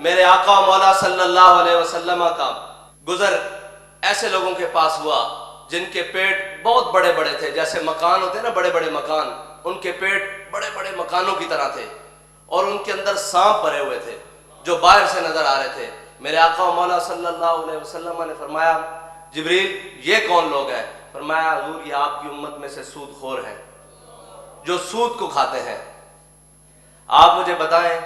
میرے آقا و مولا صلی اللہ علیہ وسلم کا گزر ایسے لوگوں کے پاس ہوا جن کے پیٹ بہت بڑے بڑے تھے، جیسے مکان ہوتے ہیں نا بڑے بڑے مکان، ان کے پیٹ بڑے بڑے مکانوں کی طرح تھے، اور ان کے اندر سانپ بھرے ہوئے تھے جو باہر سے نظر آ رہے تھے۔ میرے آقا و مولا صلی اللہ علیہ وسلم نے فرمایا جبریل یہ کون لوگ ہیں؟ فرمایا حضور یہ آپ کی امت میں سے سود خور ہیں جو سود کو کھاتے ہیں۔ آپ مجھے بتائیں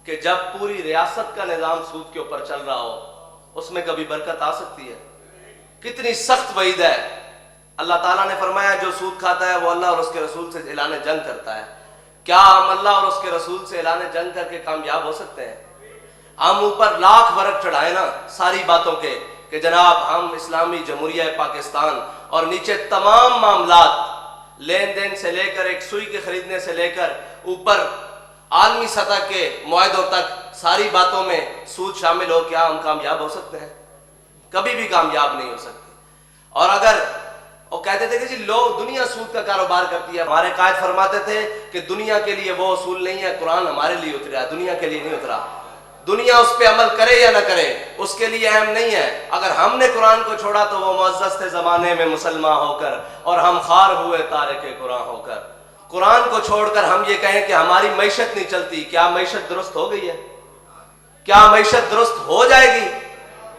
کہ جب پوری ریاست کا نظام سود کے اوپر چل رہا ہو اس میں کبھی برکت آ سکتی ہے؟ کتنی سخت وعید ہے۔ اللہ تعالیٰ نے فرمایا جو سود کھاتا ہے وہ اللہ اور اس کے رسول سے اعلان جنگ کرتا ہے۔ کیا ہم اللہ اور اس کے رسول سے اعلان جنگ کر کے کامیاب ہو سکتے ہیں؟ ہم اوپر لاکھ ورق چڑھائیں نا ساری باتوں کے کہ جناب ہم اسلامی جمہوریہ پاکستان، اور نیچے تمام معاملات لین دین سے لے کر ایک سوئی کے خریدنے سے لے کر اوپر عالمی سطح کے معاہدوں تک ساری باتوں میں سود شامل ہو، کیا ہم کامیاب ہو سکتے ہیں؟ کبھی بھی کامیاب نہیں ہو سکتے۔ اور اگر وہ کہتے تھے کہ جی لوگ دنیا سود کا کاروبار کرتی ہے، ہمارے قائد فرماتے تھے کہ دنیا کے لیے وہ اصول نہیں ہے، قرآن ہمارے لیے اترا ہے، دنیا کے لیے نہیں اترا۔ دنیا اس پہ عمل کرے یا نہ کرے اس کے لیے اہم نہیں ہے، اگر ہم نے قرآن کو چھوڑا تو وہ معزز تھے زمانے میں مسلمان ہو کر، اور ہم خوار ہوئے تارک قرآن ہو کر۔ قرآن کو چھوڑ کر ہم یہ کہیں کہ ہماری معیشت نہیں چلتی، کیا معیشت درست ہو گئی ہے؟ کیا معیشت درست ہو جائے گی؟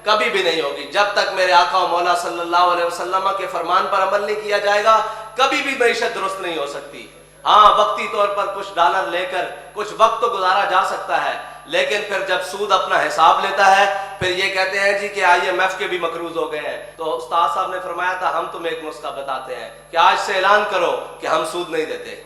کبھی بھی نہیں ہوگی۔ جب تک میرے آقا و مولا صلی اللہ علیہ وسلم کے فرمان پر عمل نہیں کیا جائے گا کبھی بھی معیشت درست نہیں ہو سکتی۔ ہاں وقتی طور پر کچھ ڈالر لے کر کچھ وقت تو گزارا جا سکتا ہے، لیکن پھر جب سود اپنا حساب لیتا ہے پھر یہ کہتے ہیں جی کہ IMF کے بھی مقروض ہو گئے ہیں۔ تو استاد صاحب نے فرمایا تھا ہم تمہیں ایک نسخہ بتاتے ہیں کہ آج سے اعلان کرو کہ ہم سود نہیں دیتے۔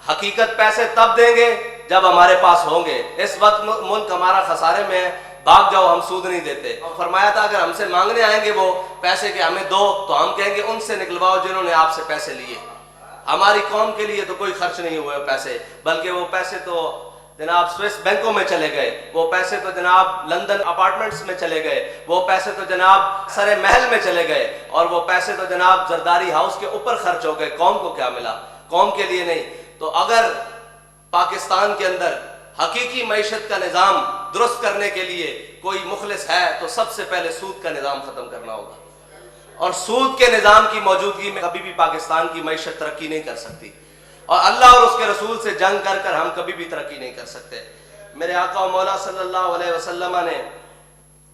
حقیقت پیسے تب دیں گے جب ہمارے پاس ہوں گے۔ اس وقت ملک ہمارا خسارے میں ہے، بھاگ جاؤ ہم سود نہیں دیتے۔ اور فرمایا تھا اگر ہم سے مانگنے آئیں گے وہ پیسے کہ ہمیں دو، تو ہم کہیں گے ان سے نکلواؤ جنہوں نے آپ سے پیسے لیے۔ ہماری قوم کے لیے تو کوئی خرچ نہیں ہوئے پیسے، بلکہ وہ پیسے تو جناب سوئس بینکوں میں چلے گئے، وہ پیسے تو جناب لندن اپارٹمنٹس میں چلے گئے، وہ پیسے تو جناب سرے محل میں چلے گئے، اور وہ پیسے تو جناب زرداری ہاؤس کے اوپر خرچ ہو گئے۔ قوم کو کیا ملا؟ قوم کے لیے نہیں۔ تو اگر پاکستان کے اندر حقیقی معیشت کا نظام درست کرنے کے لیے کوئی مخلص ہے تو سب سے پہلے سود کا نظام ختم کرنا ہوگا، اور سود کے نظام کی موجودگی میں کبھی بھی پاکستان کی معیشت ترقی نہیں کر سکتی، اور اللہ اور اس کے رسول سے جنگ کر کر ہم کبھی بھی ترقی نہیں کر سکتے۔ میرے آقا و مولا صلی اللہ علیہ وسلم نے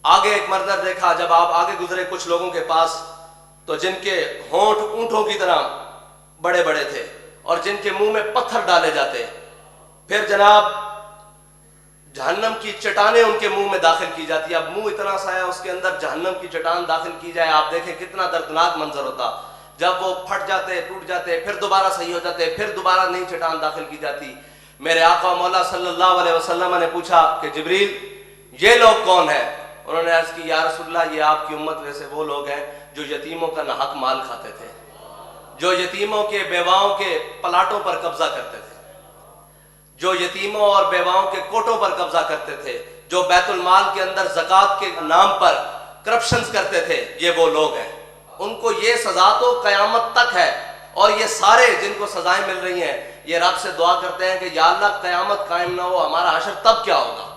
آگے ایک منظر دیکھا، جب آپ آگے گزرے کچھ لوگوں کے پاس تو جن کے ہونٹ اونٹوں کی طرح بڑے بڑے تھے اور جن کے منہ میں پتھر ڈالے جاتے، پھر جناب جہنم کی چٹانیں ان کے منہ میں داخل کی جاتی۔ اب منہ اتنا سا ہے اس کے اندر جہنم کی چٹان داخل کی جائے، آپ دیکھیں کتنا دردناک منظر ہوتا۔ جب وہ پھٹ جاتے، ٹوٹ جاتے، پھر دوبارہ صحیح ہو جاتے، پھر دوبارہ نئی چٹان داخل کی جاتی۔ میرے آقا و مولا صلی اللہ علیہ وسلم نے پوچھا کہ جبریل یہ لوگ کون ہیں؟ انہوں نے عرض کی یا رسول اللہ یہ آپ کی امت میں سے وہ لوگ ہیں جو یتیموں کا ناحق مال کھاتے تھے، جو یتیموں کے بیواؤں کے پلاٹوں پر قبضہ کرتے تھے، جو یتیموں اور بیواؤں کے کوٹوں پر قبضہ کرتے تھے، جو بیت المال کے اندر زکوٰۃ کے نام پر کرپشنز کرتے تھے، یہ وہ لوگ ہیں۔ ان کو یہ سزا تو قیامت تک ہے، اور یہ سارے جن کو سزائیں مل رہی ہیں یہ رب سے دعا کرتے ہیں کہ یا اللہ قیامت قائم نہ ہو، ہمارا حشر تب کیا ہوگا،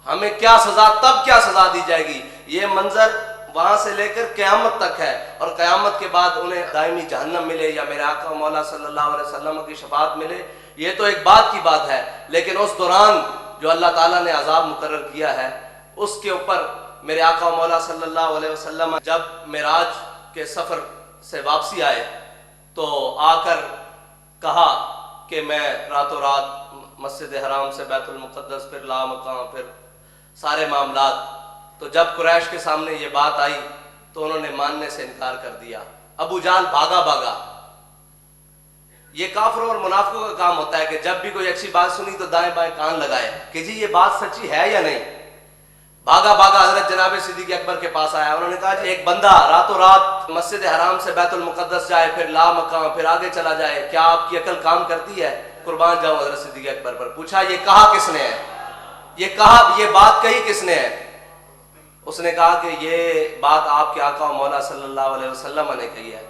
ہمیں کیا سزا، تب کیا سزا دی جائے گی۔ یہ منظر وہاں سے لے کر قیامت تک ہے، اور قیامت کے بعد انہیں دائمی جہنم ملے یا میرے آقا مولا صلی اللہ علیہ وسلم کی شفاعت ملے، یہ تو ایک بات کی بات ہے، لیکن اس دوران جو اللہ تعالیٰ نے عذاب مقرر کیا ہے اس کے اوپر میرے آقا مولا صلی اللہ علیہ وسلم جب معراج کے سفر سے واپسی آئے تو آ کر کہا کہ میں راتوں رات مسجد حرام سے بیت المقدس، پھر لامقام، پھر سارے معاملات۔ تو جب قریش کے سامنے یہ بات آئی تو انہوں نے ماننے سے انکار کر دیا۔ ابو جہل بھاگا۔ یہ کافروں اور منافقوں کا کام ہوتا ہے کہ جب بھی کوئی اچھی بات سنی تو دائیں بائیں کان لگائے کہ جی یہ بات سچی ہے یا نہیں۔ بھاگا حضرت جناب صدیق اکبر کے پاس آیا، انہوں نے کہا کہ ایک بندہ راتوں رات مسجد حرام سے بیت المقدس جائے، پھر لامقام، پھر آگے چلا جائے، کیا آپ کی عقل کام کرتی ہے؟ قربان جاؤں حضرت صدیق اکبر پر۔ پوچھا یہ کہا کس نے ہے، یہ بات کہی کس نے ہے؟ اس نے کہا کہ یہ بات آپ کے آقا و مولا صلی اللہ علیہ وسلم نے کہی ہے۔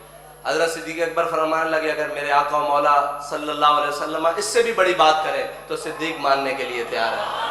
حضرت صدیق اکبر فرمانے لگے اگر میرے آقا و مولا صلی اللہ علیہ وسلم اس سے بھی بڑی بات کرے تو صدیق ماننے کے لیے تیار ہے۔